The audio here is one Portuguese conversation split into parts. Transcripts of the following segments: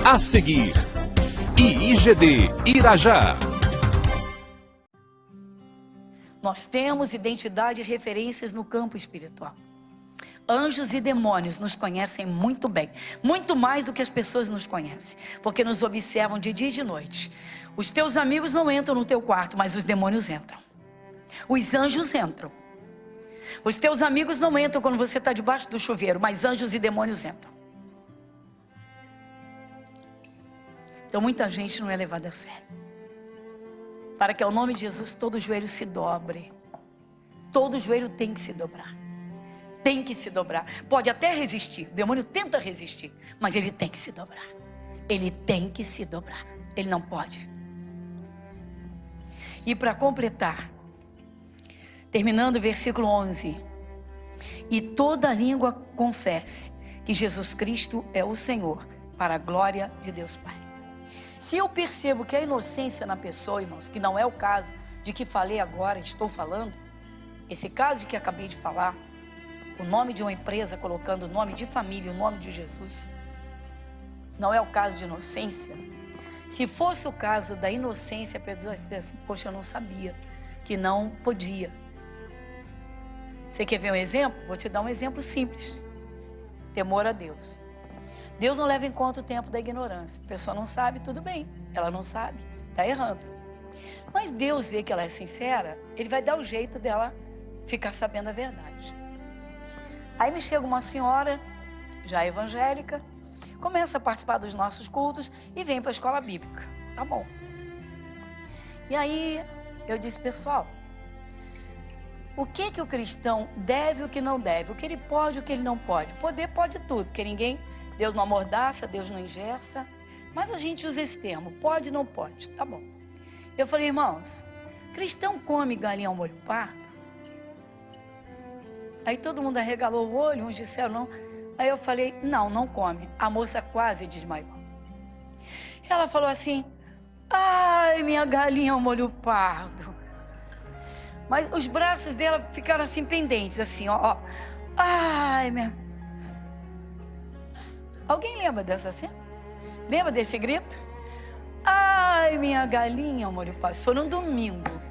A seguir, IIGD Irajá. Nós temos identidade e referências no campo espiritual. Anjos e demônios nos conhecem muito bem, muito mais do que as pessoas nos conhecem, porque nos observam de dia e de noite. Os teus amigos não entram no teu quarto, mas os demônios entram. Os anjos entram. Os teus amigos não entram quando você está debaixo do chuveiro, mas anjos e demônios entram. Então muita gente não é levada a sério. Para que ao nome de Jesus todo joelho se dobre. Todo joelho tem que se dobrar. Tem que se dobrar. Pode até resistir. O demônio tenta resistir, mas ele tem que se dobrar. Ele tem que se dobrar. Ele não pode. E para completar, terminando o versículo 11. E toda língua confesse que Jesus Cristo é o Senhor, para a glória de Deus Pai. Se eu percebo que a inocência na pessoa, irmãos, que não é o caso de que falei agora, estou falando, esse caso de que acabei de falar, o nome de uma empresa colocando o nome de família, o nome de Jesus, não é o caso de inocência. Se fosse o caso da inocência, a pessoa dizer assim, poxa, eu não sabia que não podia. Você quer ver um exemplo? Vou te dar um exemplo simples. Temor a Deus. Deus não leva em conta o tempo da ignorância. A pessoa não sabe, tudo bem. Ela não sabe, está errando. Mas Deus vê que ela é sincera, Ele vai dar o jeito dela ficar sabendo a verdade. Aí me chega uma senhora, já evangélica, começa a participar dos nossos cultos e vem para a escola bíblica. Tá bom. E aí eu disse, pessoal, o que o cristão deve e o que não deve? O que ele pode e o que ele não pode? Poder pode tudo, porque ninguém... Deus não amordaça, Deus não engessa. Mas a gente usa esse termo, pode e não pode, tá bom. Eu falei, irmãos, cristão come galinha ao molho pardo? Aí todo mundo arregalou o olho, uns disseram não. Aí eu falei, não come. A moça quase desmaiou. Ela falou assim, ai, minha galinha ao molho pardo. Mas os braços dela ficaram assim pendentes, assim, ó. Ai, minha... Alguém lembra dessa cena? Lembra desse grito? Ai, minha galinha ao molho pardo. Isso foi no domingo.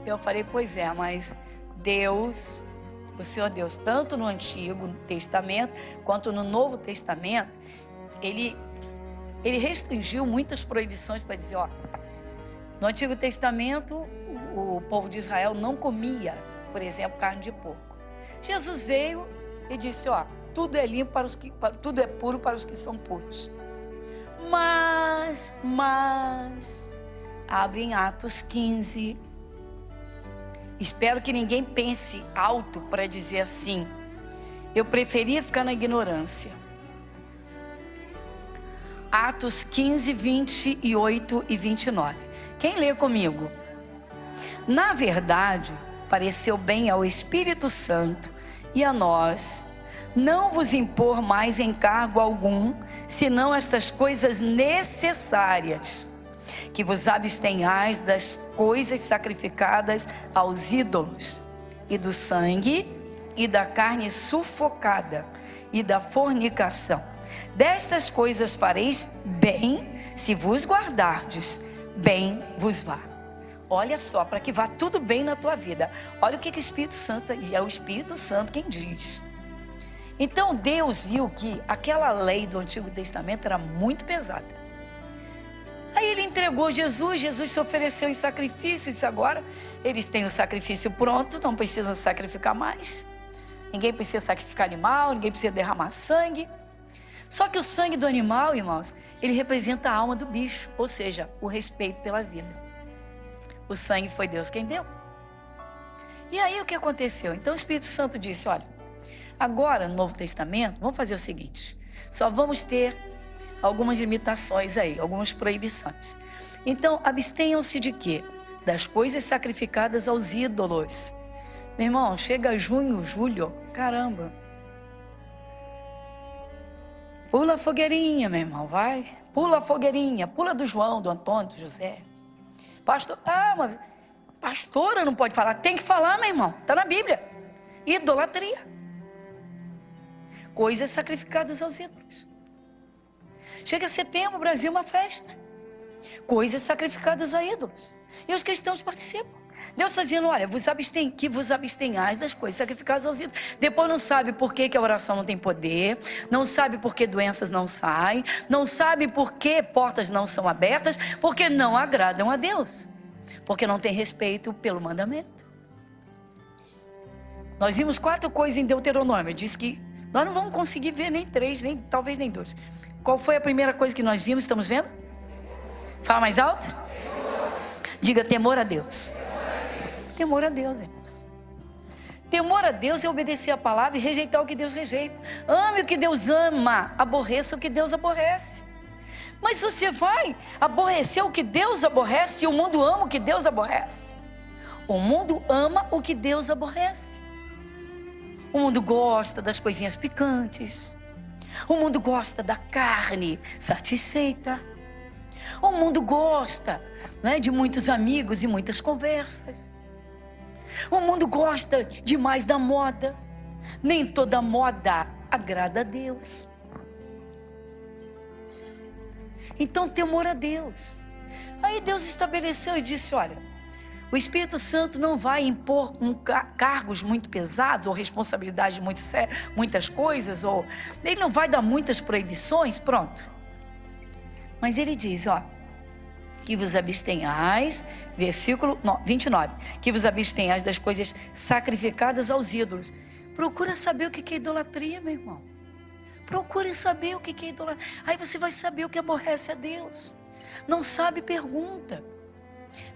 Eu falei, pois é, mas Deus, o Senhor Deus, tanto no Antigo Testamento, quanto no Novo Testamento, Ele restringiu muitas proibições para dizer, ó, no Antigo Testamento, o povo de Israel não comia, por exemplo, carne de porco. Jesus veio e disse, ó, tudo é limpo para os que, tudo é puro para os que são puros. Mas, abre em Atos 15. Espero que ninguém pense alto para dizer assim. Eu preferia ficar na ignorância. Atos 15, 28 e 29. Quem lê comigo? Na verdade, pareceu bem ao Espírito Santo e a nós não vos impor mais encargo algum, senão estas coisas necessárias, que vos abstenhais das coisas sacrificadas aos ídolos, e do sangue, e da carne sufocada, e da fornicação. Destas coisas fareis bem, se vos guardardes, bem vos vá. Olha só, para que vá tudo bem na tua vida. Olha o que o Espírito Santo, e é o Espírito Santo quem diz. Então Deus viu que aquela lei do Antigo Testamento era muito pesada. Aí Ele entregou Jesus se ofereceu em sacrifício, e disse agora, eles têm o sacrifício pronto, não precisam sacrificar mais. Ninguém precisa sacrificar animal, ninguém precisa derramar sangue. Só que o sangue do animal, irmãos, ele representa a alma do bicho, ou seja, o respeito pela vida. O sangue foi Deus quem deu. E aí o que aconteceu? Então o Espírito Santo disse, olha, agora no Novo Testamento, vamos fazer o seguinte, só vamos ter algumas limitações aí, algumas proibições. Então, abstenham-se de quê? Das coisas sacrificadas aos ídolos. Meu irmão, chega junho, julho, caramba. Pula a fogueirinha, meu irmão, vai. Pula a fogueirinha, pula do João, do Antônio, do José. Pastor, mas pastora não pode falar. Tem que falar, meu irmão, está na Bíblia. Idolatria. coisas sacrificadas aos ídolos. Chega setembro, o Brasil é uma festa. Coisas sacrificadas a ídolos. E os cristãos participam. Deus está dizendo, olha, que vos abstenhais das coisas sacrificadas aos ídolos. Depois não sabe por que a oração não tem poder, não sabe por que doenças não saem, não sabe por que portas não são abertas, porque não agradam a Deus, porque não tem respeito pelo mandamento. Nós vimos 4 coisas em Deuteronômio, diz que nós não vamos conseguir ver nem 3, talvez nem 2. Qual foi a primeira coisa que nós vimos, estamos vendo? Fala mais alto. Diga, temor a Deus. Temor a Deus, irmãos. Temor a Deus é obedecer a palavra e rejeitar o que Deus rejeita. Ame o que Deus ama, aborreça o que Deus aborrece. Mas você vai aborrecer o que Deus aborrece e o mundo ama o que Deus aborrece. O mundo ama o que Deus aborrece. O mundo gosta das coisinhas picantes. O mundo gosta da carne satisfeita. O mundo gosta, né, de muitos amigos e muitas conversas. O mundo gosta demais da moda. Nem toda moda agrada a Deus. Então, temor a Deus. Aí Deus estabeleceu e disse, olha, o Espírito Santo não vai impor cargos muito pesados ou responsabilidades muito sérias, muitas coisas, ou ele não vai dar muitas proibições, pronto. Mas ele diz, ó, que vos abstenhais, versículo 29, que vos abstenhais das coisas sacrificadas aos ídolos. Procura saber o que é idolatria, meu irmão. Procure saber o que é idolatria. Aí você vai saber o que aborrece a Deus. Não sabe, pergunta.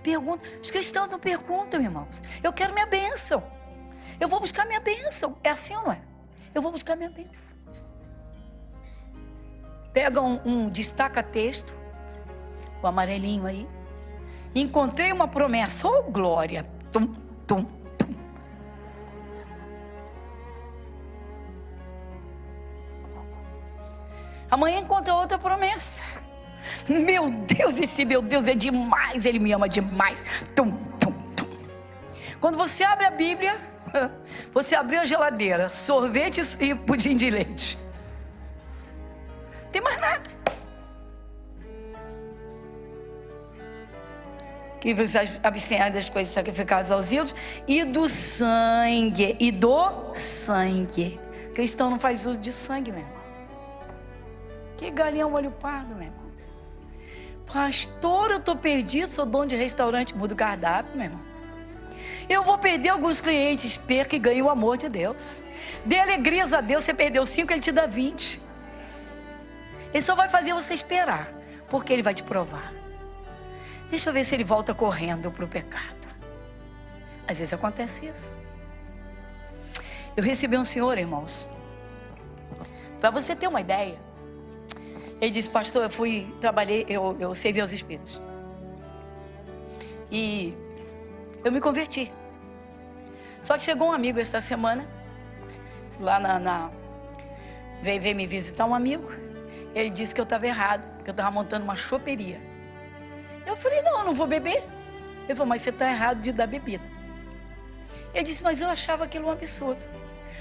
Pergunta. Os cristãos não perguntam, irmãos. Eu quero minha bênção. Eu vou buscar minha bênção. É assim ou não é? Eu vou buscar minha bênção. Pega um destaca-texto, o amarelinho aí. Encontrei uma promessa. Oh, glória. Tum, tum, tum. Amanhã encontra outra promessa. Meu Deus, esse meu Deus é demais. Ele me ama demais. Tum, tum, tum. Quando você abre a Bíblia, você abriu a geladeira, sorvete e pudim de leite. Não tem mais nada. Que você abstenha das coisas sacrificadas aos ídolos e do sangue. E do sangue. Cristão não faz uso de sangue, meu irmão. Que galinha olho pardo, meu irmão. Pastor, eu estou perdido, sou dono de restaurante, muda o cardápio, meu irmão. Eu vou perder alguns clientes, perca e ganhe o amor de Deus. Dê alegrias a Deus, você perdeu 5, Ele te dá 20. Ele só vai fazer você esperar, porque Ele vai te provar. Deixa eu ver se ele volta correndo para o pecado. Às vezes acontece isso. Eu recebi um senhor, irmãos, para você ter uma ideia. Ele disse, pastor, eu servi aos espíritos. E eu me converti. Só que chegou um amigo esta semana, lá veio me visitar um amigo. Ele disse que eu estava errado, que eu estava montando uma choperia. Eu falei, não, eu não vou beber. Ele falou, mas você está errado de dar bebida. Ele disse, mas eu achava aquilo um absurdo.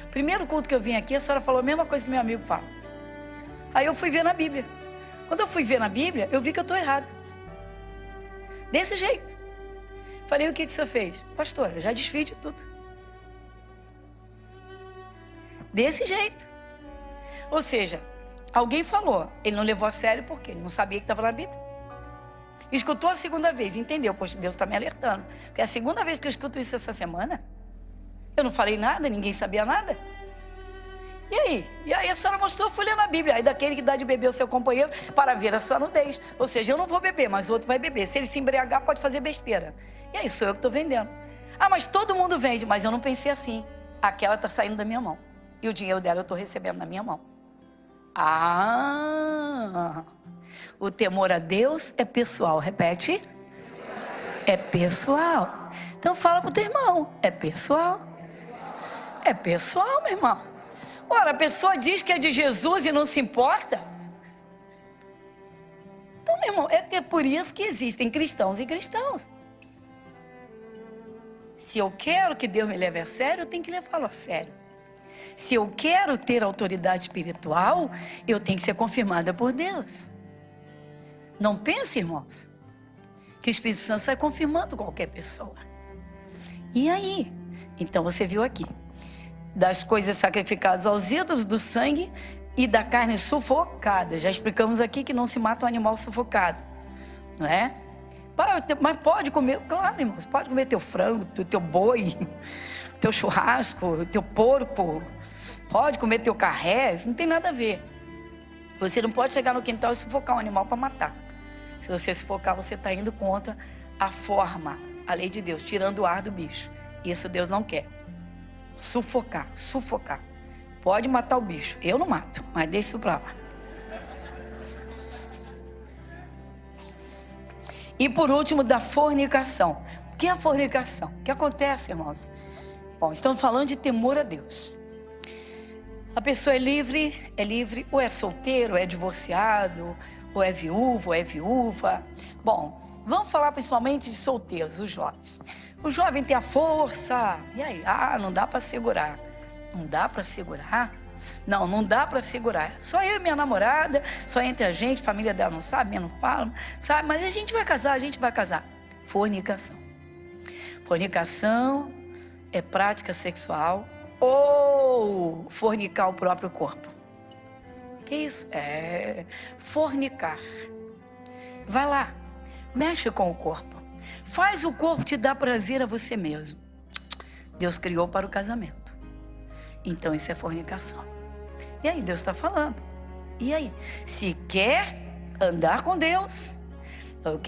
Primeiro culto que eu vim aqui, a senhora falou a mesma coisa que meu amigo fala. Aí eu fui ver na Bíblia. Quando eu fui ver na Bíblia, eu vi que eu estou errado. Desse jeito. Falei, o que o senhor fez? Pastor, eu já desfiz de tudo. Desse jeito. Ou seja, alguém falou, ele não levou a sério porque ele não sabia que estava na Bíblia. Escutou a segunda vez, entendeu? Poxa, Deus está me alertando. Porque é a segunda vez que eu escuto isso essa semana. Eu não falei nada, ninguém sabia nada. E aí? E aí a senhora mostrou, eu fui ler na Bíblia. Aí daquele que dá de beber ao seu companheiro para ver a sua nudez. Ou seja, eu não vou beber, mas o outro vai beber. Se ele se embriagar, pode fazer besteira. E aí sou eu que estou vendendo. Ah, mas todo mundo vende, mas eu não pensei assim. Aquela está saindo da minha mão. E o dinheiro dela eu estou recebendo na minha mão. Ah... O temor a Deus é pessoal. Repete. É pessoal. Então fala pro teu irmão. É pessoal. É pessoal, meu irmão. Ora, a pessoa diz que é de Jesus e não se importa. Então, meu irmão, é por isso que existem cristãos e cristãos. Se eu quero que Deus me leve a sério, eu tenho que levá-lo a sério. Se eu quero ter autoridade espiritual, eu tenho que ser confirmada por Deus. Não pense, irmãos, que o Espírito Santo sai confirmando qualquer pessoa. E aí? Então você viu aqui, das coisas sacrificadas aos ídolos, do sangue e da carne sufocada. Já explicamos aqui que não se mata um animal sufocado, não é? Mas pode comer, claro, irmãos, pode comer teu frango, teu boi, teu churrasco, teu porco, pode comer teu carré, isso não tem nada a ver. Você não pode chegar no quintal e sufocar um animal para matar. Se você sufocar, você está indo contra a forma, a lei de Deus, tirando o ar do bicho. Isso Deus não quer. Sufocar. Pode matar o bicho. Eu não mato, mas deixa isso para lá. E por último, da fornicação. O que é a fornicação? O que acontece, irmãos? Bom, estamos falando de temor a Deus. A pessoa é livre, ou é solteiro, ou é divorciado, ou é viúvo, ou é viúva. Bom, vamos falar principalmente de solteiros, os jovens. O jovem tem a força, e aí? Não dá para segurar. Não dá para segurar? Não dá para segurar. Só eu e minha namorada, só entre a gente, a família dela não sabe, minha não fala, sabe? Mas a gente vai casar. Fornicação. Fornicação é prática sexual ou fornicar o próprio corpo. Que isso? É fornicar. Vai lá, mexe com o corpo. Faz o corpo te dar prazer a você mesmo. Deus criou para o casamento. Então isso é fornicação. E aí Deus está falando. E aí? Se quer andar com Deus, eu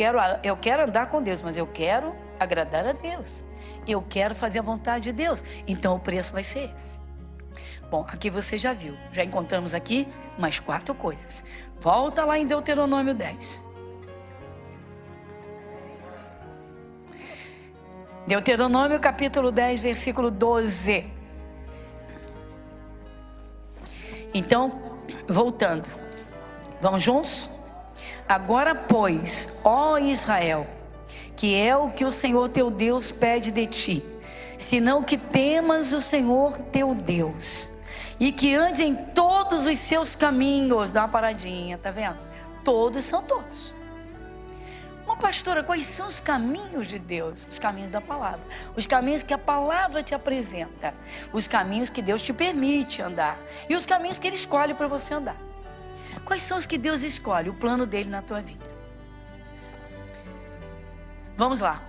quero andar com Deus, mas eu quero agradar a Deus. Eu quero fazer a vontade de Deus. Então o preço vai ser esse. Bom, aqui você já viu. Já encontramos aqui mais 4 coisas. Volta lá em Deuteronômio 10. Deuteronômio capítulo 10, versículo 12. Então, voltando. Vamos juntos? Agora, pois, ó Israel, que é o que o Senhor teu Deus pede de ti, senão que temas o Senhor teu Deus, e que andes em todos os seus caminhos. Dá uma paradinha, tá vendo? Todos são todos. Uma pastora, quais são os caminhos de Deus? Os caminhos da palavra. Os caminhos que a palavra te apresenta. Os caminhos que Deus te permite andar. E os caminhos que Ele escolhe para você andar. Quais são os que Deus escolhe? O plano dele na tua vida. Vamos lá.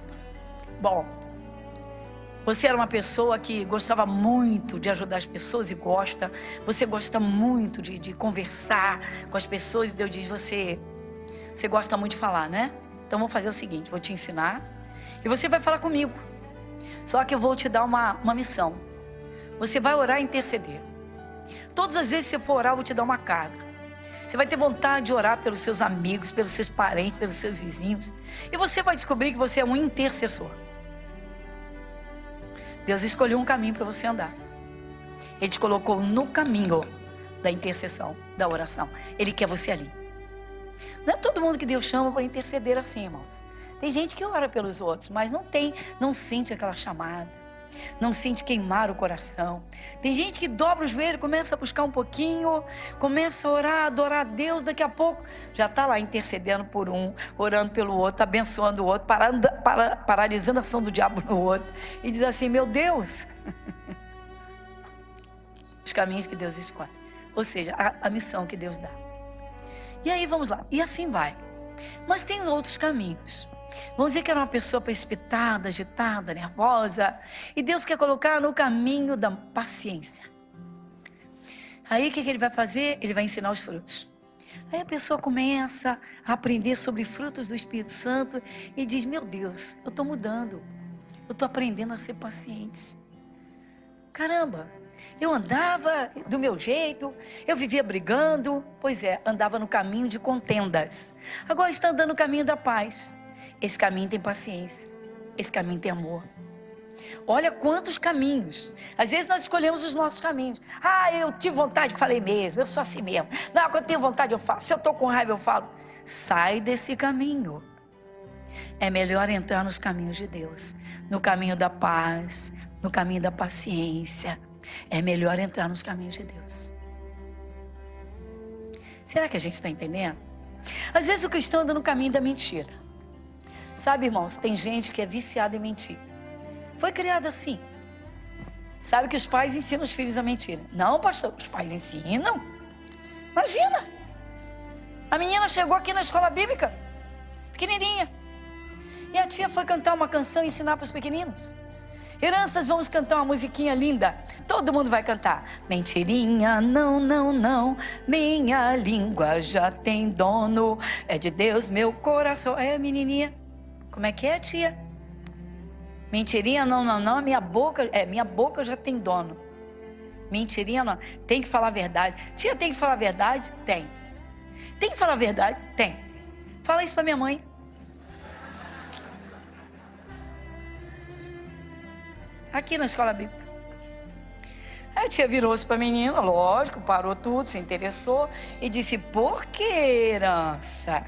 Bom, você era uma pessoa que gostava muito de ajudar as pessoas e gosta. Você gosta muito de conversar com as pessoas. E Deus diz, você gosta muito de falar, né? Então vou fazer o seguinte, vou te ensinar e você vai falar comigo. Só que eu vou te dar uma missão. Você vai orar e interceder. Todas as vezes que você for orar, eu vou te dar uma carga. Você vai ter vontade de orar pelos seus amigos, pelos seus parentes, pelos seus vizinhos. E você vai descobrir que você é um intercessor. Deus escolheu um caminho para você andar. Ele te colocou no caminho da intercessão, da oração. Ele quer você ali. Não é todo mundo que Deus chama para interceder assim, irmãos. Tem gente que ora pelos outros, mas não sente aquela chamada. Não sente queimar o coração. Tem gente que dobra o joelho, começa a buscar um pouquinho, começa a orar, adorar a Deus, daqui a pouco já está lá intercedendo por um, orando pelo outro, abençoando o outro, paralisando a ação do diabo no outro. E diz assim, meu Deus, os caminhos que Deus escolhe. Ou seja, a missão que Deus dá. E aí vamos lá, e assim vai. Mas tem outros caminhos. Vamos dizer que era uma pessoa precipitada, agitada, nervosa, e Deus quer colocar no caminho da paciência. Aí o que ele vai fazer? Ele vai ensinar os frutos. Aí a pessoa começa a aprender sobre frutos do Espírito Santo e diz, meu Deus, eu estou mudando, eu estou aprendendo a ser paciente. Caramba, eu andava do meu jeito, eu vivia brigando, pois é, andava no caminho de contendas. Agora está andando no caminho da paz. Esse caminho tem paciência, esse caminho tem amor. Olha quantos caminhos. Às vezes nós escolhemos os nossos caminhos. Eu tive vontade, falei mesmo, eu sou assim mesmo. Não, quando eu tenho vontade eu falo, se eu estou com raiva eu falo. Sai desse caminho. É melhor entrar nos caminhos de Deus, no caminho da paz, no caminho da paciência, É melhor entrar nos caminhos de Deus. Será que a gente está entendendo? Às vezes o cristão anda no caminho da mentira. Sabe, irmãos, tem gente que é viciada em mentir. Foi criado assim. Sabe que os pais ensinam os filhos a mentir. Não, pastor, os pais ensinam. Imagina. A menina chegou aqui na escola bíblica, pequenininha. E a tia foi cantar uma canção e ensinar para os pequeninos. Heranças, vamos cantar uma musiquinha linda. Todo mundo vai cantar. Mentirinha, não, não, não. Minha língua já tem dono. É de Deus meu coração. É, menininha. Como é que é, tia? Mentirinha, não, não, não. Minha boca já tem dono. Mentirinha, não. Tem que falar a verdade. Tia, tem que falar a verdade? Tem. Tem que falar a verdade? Tem. Fala isso pra minha mãe. Aqui na escola bíblica. A tia virou-se para a menina, lógico, parou tudo, se interessou e disse: por que, herança?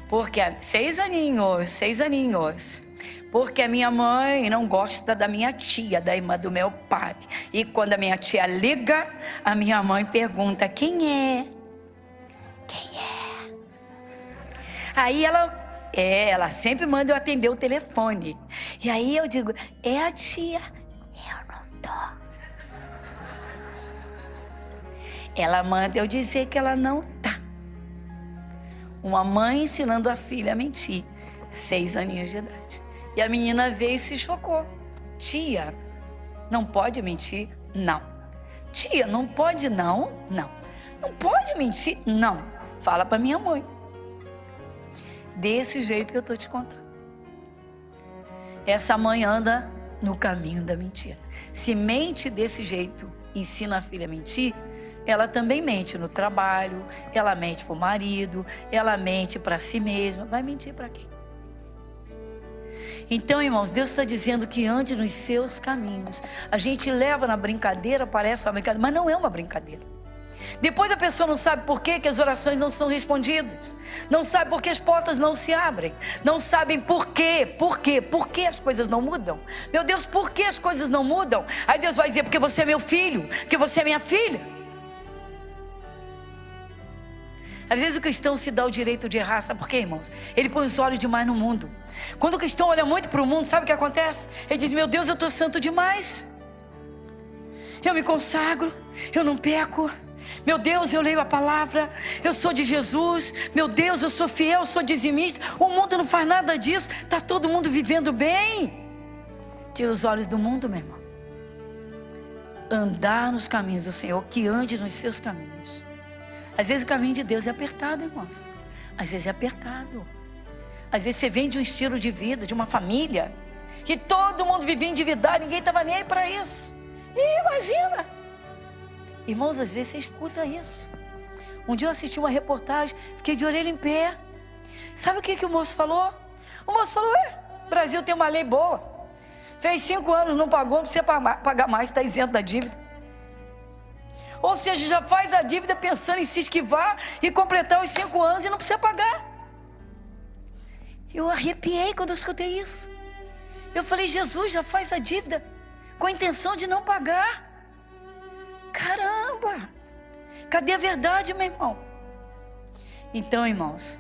Porque 6 aninhos. Porque a minha mãe não gosta da minha tia, da irmã do meu pai. E quando a minha tia liga, a minha mãe pergunta: quem é? Quem é? Aí ela sempre manda eu atender o telefone. E aí eu digo: é a tia. Eu não tô. Ela manda eu dizer que ela não tá. Uma mãe ensinando a filha a mentir. 6 aninhos de idade. E a menina veio e se chocou. Tia, não pode mentir? Não. Tia, não pode não? Não. Não pode mentir? Não. Fala pra minha mãe. Desse jeito que eu tô te contando. Essa mãe anda no caminho da mentira. Se mente desse jeito, ensina a filha a mentir, ela também mente no trabalho, ela mente pro marido, ela mente para si mesma. Vai mentir para quem? Então, irmãos, Deus está dizendo que ande nos seus caminhos. A gente leva na brincadeira, parece uma brincadeira, mas não é uma brincadeira. Depois a pessoa não sabe por que as orações não são respondidas. Não sabe por que as portas não se abrem. Não sabem por quê. Por que as coisas não mudam? Meu Deus, por que as coisas não mudam? Aí Deus vai dizer: porque você é meu filho, porque você é minha filha. Às vezes o cristão se dá o direito de errar, sabe por quê, irmãos? Ele põe os olhos demais no mundo. Quando o cristão olha muito para o mundo, sabe o que acontece? Ele diz: meu Deus, eu estou santo demais. Eu me consagro, eu não peco. Meu Deus, eu leio a palavra, eu sou de Jesus. Meu Deus, eu sou fiel, eu sou dizimista. O mundo não faz nada disso, está todo mundo vivendo bem. Tira os olhos do mundo, meu irmão. Andar nos caminhos do Senhor, que ande nos seus caminhos. Às vezes o caminho de Deus é apertado, irmãos. Às vezes é apertado. Às vezes você vem de um estilo de vida, de uma família, que todo mundo vivia endividado, ninguém estava nem aí para isso. E imagina. Irmãos, às vezes você escuta isso. Um dia eu assisti uma reportagem, fiquei de orelha em pé. Sabe o que o moço falou? O moço falou: o Brasil tem uma lei boa. Fez 5 anos, não pagou, não precisa pagar mais, está isento da dívida. Ou seja, já faz a dívida pensando em se esquivar e completar os 5 anos e não precisa pagar. Eu arrepiei quando eu escutei isso. Eu falei: Jesus já faz a dívida com a intenção de não pagar. Caramba! Cadê a verdade, meu irmão? Então, irmãos,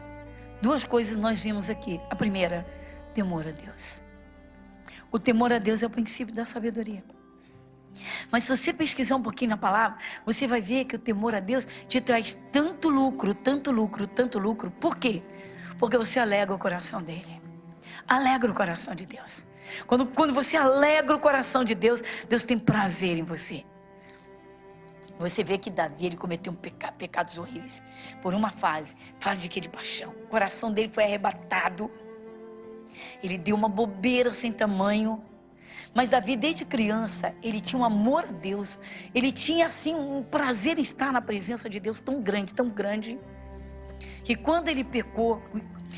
2 coisas nós vimos aqui. A primeira, temor a Deus. O temor a Deus é o princípio da sabedoria. Mas se você pesquisar um pouquinho na palavra, você vai ver que o temor a Deus te traz tanto lucro, tanto lucro, tanto lucro. Por quê? Porque você alegra o coração dele. Alegra o coração de Deus. Quando você alegra o coração de Deus, Deus tem prazer em você. Você vê que Davi, ele cometeu pecados horríveis. Por uma fase de quê? De paixão. O coração dele foi arrebatado. Ele deu uma bobeira sem tamanho. Mas Davi, desde criança, ele tinha um amor a Deus. Ele tinha, assim, um prazer em estar na presença de Deus tão grande, que quando ele pecou,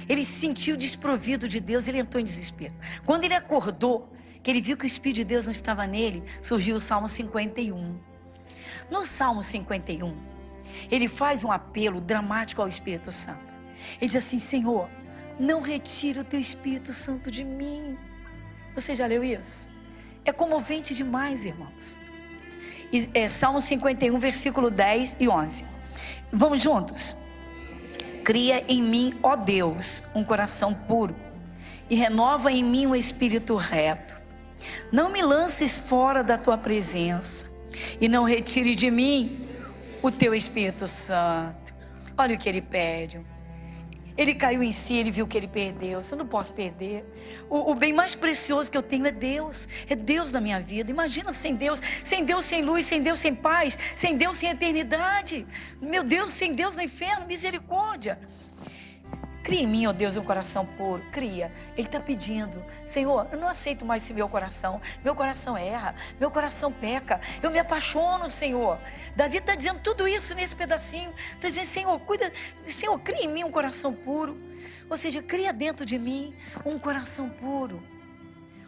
ele se sentiu desprovido de Deus, ele entrou em desespero. Quando ele acordou, que ele viu que o Espírito de Deus não estava nele, surgiu o Salmo 51. No Salmo 51, ele faz um apelo dramático ao Espírito Santo. Ele diz assim: Senhor, não retire o teu Espírito Santo de mim. Você já leu isso? É comovente demais, irmãos. Salmo 51, versículo 10 e 11. Vamos juntos? Cria em mim, ó Deus, um coração puro e renova em mim um espírito reto. Não me lances fora da tua presença e não retire de mim o teu Espírito Santo. Olha o que ele pede. Ele caiu em si, ele viu que ele perdeu. Eu não posso perder. O bem mais precioso que eu tenho é Deus. É Deus na minha vida. Imagina sem Deus, sem luz, sem Deus, sem paz, sem Deus, sem eternidade. Meu Deus, sem Deus no inferno, misericórdia. Cria em mim, ó Deus, um coração puro. Cria. Ele está pedindo. Senhor, eu não aceito mais esse meu coração. Meu coração erra. Meu coração peca. Eu me apaixono, Senhor. Davi está dizendo tudo isso nesse pedacinho. Está dizendo, Senhor, cuida. Senhor, cria em mim um coração puro. Ou seja, cria dentro de mim um coração puro.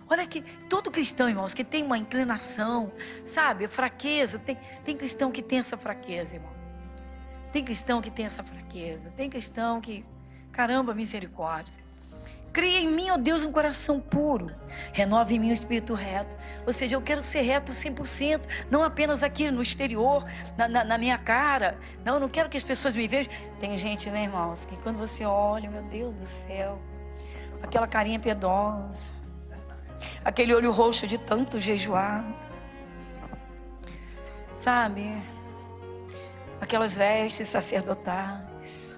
Olha que todo cristão, irmãos, que tem uma inclinação, sabe, fraqueza. Tem cristão que tem essa fraqueza, irmão. Tem cristão que tem essa fraqueza. Tem cristão que... Caramba, misericórdia. Cria em mim, ó Deus, um coração puro. Renova em mim o espírito reto. Ou seja, eu quero ser reto 100%. Não apenas aqui no exterior, na minha cara. Não, eu não quero que as pessoas me vejam. Tem gente, né, irmãos, que quando você olha, meu Deus do céu, aquela carinha piedosa, aquele olho roxo de tanto jejuar, sabe? Aquelas vestes sacerdotais.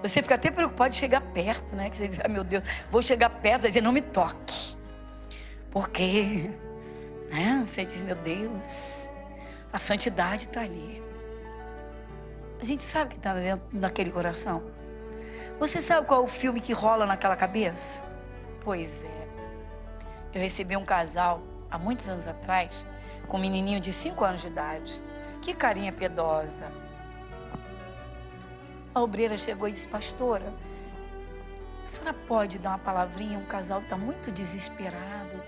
Você fica até preocupado de chegar perto, né? Que você diz, meu Deus, vou chegar perto, vai dizer, não me toque. Porque, né? Você diz, meu Deus, a santidade está ali. A gente sabe que está dentro daquele coração. Você sabe qual é o filme que rola naquela cabeça? Pois é. Eu recebi um casal, há muitos anos atrás, com um menininho de 5 anos de idade. Que carinha piedosa. A obreira chegou e disse, pastora, a senhora pode dar uma palavrinha? Um casal está muito desesperado.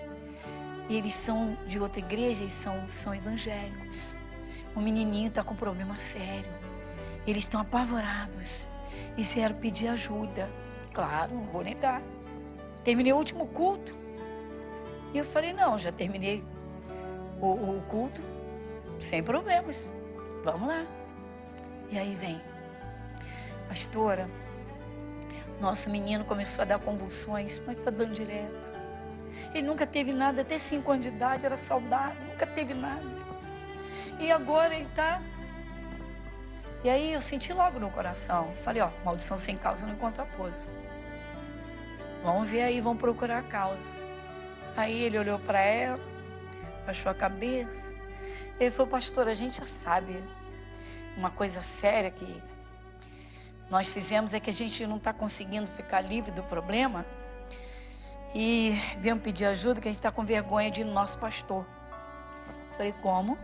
Eles são de outra igreja e são evangélicos. O menininho está com um problema sério. Eles estão apavorados e vieram pedir ajuda. Claro, não vou negar. Terminei o último culto. E eu falei, não, já terminei o culto sem problemas. Vamos lá. E aí vem. Pastora, nosso menino começou a dar convulsões, mas está dando direto. Ele nunca teve nada, até 5 anos de idade, era saudável, nunca teve nada. E agora ele está... E aí eu senti logo no coração, falei, ó, maldição sem causa não encontra pouso. Vamos ver aí, vamos procurar a causa. Aí ele olhou para ela, baixou a cabeça. Ele falou, pastora, a gente já sabe uma coisa séria que nós fizemos é que a gente não está conseguindo ficar livre do problema e viemos pedir ajuda, que a gente está com vergonha de ir no nosso pastor. Falei, como?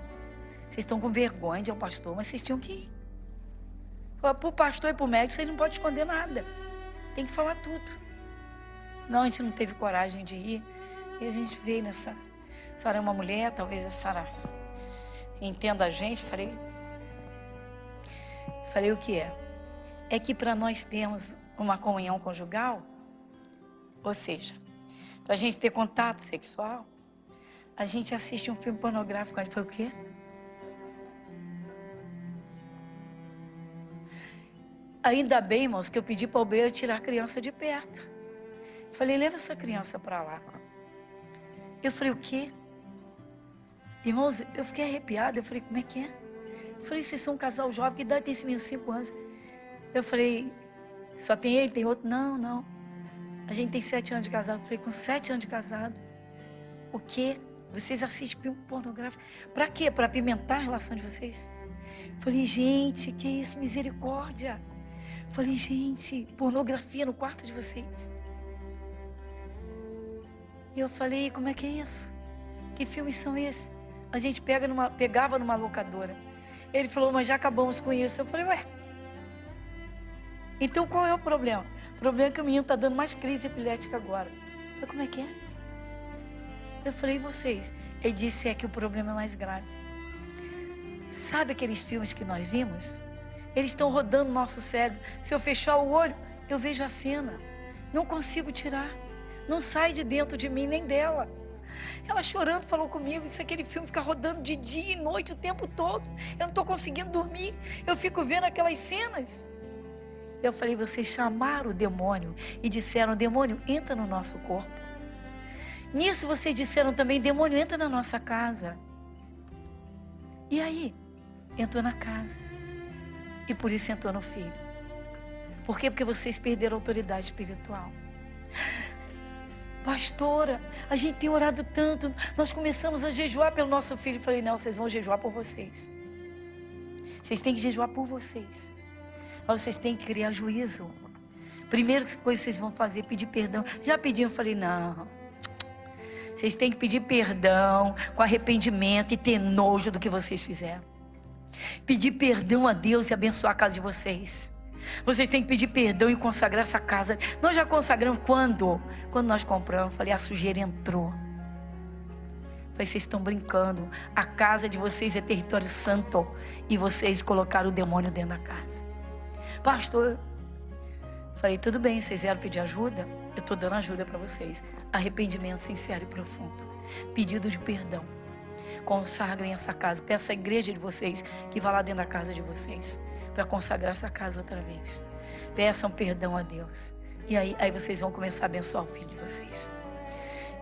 Vocês estão com vergonha de ir ao pastor, mas vocês tinham que ir. Para o pastor e para o médico, vocês não podem esconder nada. Tem que falar tudo. Senão a gente não teve coragem de ir. E a gente veio nessa... A senhora é uma mulher, talvez a senhora entenda a gente. Falei o que é? É que para nós termos uma comunhão conjugal, ou seja, para a gente ter contato sexual, a gente assiste um filme pornográfico. Foi o quê? Ainda bem, irmãos, que eu pedi para a obreira tirar a criança de perto. Falei, leva essa criança para lá. Eu falei, o quê? Irmãos, eu fiquei arrepiada. Eu falei, como é que é? Eu falei, vocês são um casal jovem, que idade tem esse menino? 5 anos. Eu falei, só tem ele, tem outro? Não. A gente tem 7 anos de casado. Eu falei, com 7 anos de casado, o quê? Vocês assistem filme pornográfico? Para quê? Para apimentar a relação de vocês? Eu falei, gente, que isso, misericórdia. Eu falei, gente, pornografia no quarto de vocês. E eu falei, como é que é isso? Que filmes são esses? A gente pegava numa locadora. Ele falou, mas já acabamos com isso. Eu falei, ué. Então qual é o problema? O problema é que o menino está dando mais crise epilética agora. Eu falei, como é que é? Eu falei, e vocês? Ele disse, é que o problema é mais grave. Sabe aqueles filmes que nós vimos? Eles estão rodando no nosso cérebro. Se eu fechar o olho, eu vejo a cena. Não consigo tirar. Não sai de dentro de mim nem dela. Ela chorando falou comigo, isso aquele filme fica rodando de dia e noite o tempo todo. Eu não estou conseguindo dormir. Eu fico vendo aquelas cenas. Eu falei, vocês chamaram o demônio e disseram, demônio, entra no nosso corpo. Nisso vocês disseram também, demônio, entra na nossa casa. E aí? Entrou na casa. E por isso entrou no filho. Por quê? Porque vocês perderam a autoridade espiritual. Pastora, a gente tem orado tanto, nós começamos a jejuar pelo nosso filho. Eu falei, não, vocês vão jejuar por vocês. Vocês têm que jejuar por vocês. Mas vocês têm que criar juízo. Primeira coisa que vocês vão fazer é pedir perdão. Já pediram? Eu falei, não. Vocês têm que pedir perdão com arrependimento e ter nojo do que vocês fizeram. Pedir perdão a Deus e abençoar a casa de vocês. Vocês têm que pedir perdão e consagrar essa casa. Nós já consagramos quando? Quando nós compramos. Eu falei, a sujeira entrou. Eu falei, vocês estão brincando. A casa de vocês é território santo. E vocês colocaram o demônio dentro da casa. Pastor, falei, tudo bem, vocês vieram pedir ajuda? Eu estou dando ajuda para vocês. Arrependimento sincero e profundo. Pedido de perdão. Consagrem essa casa. Peço à igreja de vocês que vá lá dentro da casa de vocês para consagrar essa casa outra vez. Peçam perdão a Deus. E aí vocês vão começar a abençoar o filho de vocês.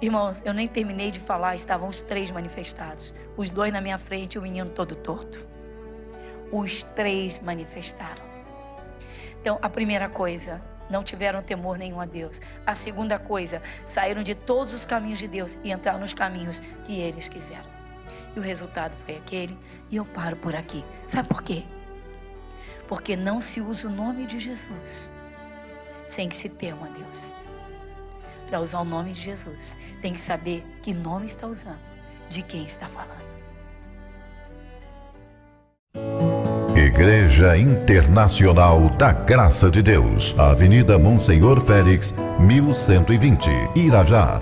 Irmãos, eu nem terminei de falar, estavam os 3 manifestados. Os 2 na minha frente e o menino todo torto. Os 3 manifestaram. Então, a primeira coisa, não tiveram temor nenhum a Deus. A segunda coisa, saíram de todos os caminhos de Deus e entraram nos caminhos que eles quiseram. E o resultado foi aquele, e eu paro por aqui. Sabe por quê? Porque não se usa o nome de Jesus sem que se tema a Deus. Para usar o nome de Jesus, tem que saber que nome está usando, de quem está falando. Igreja Internacional da Graça de Deus, Avenida Monsenhor Félix, 1120, Irajá.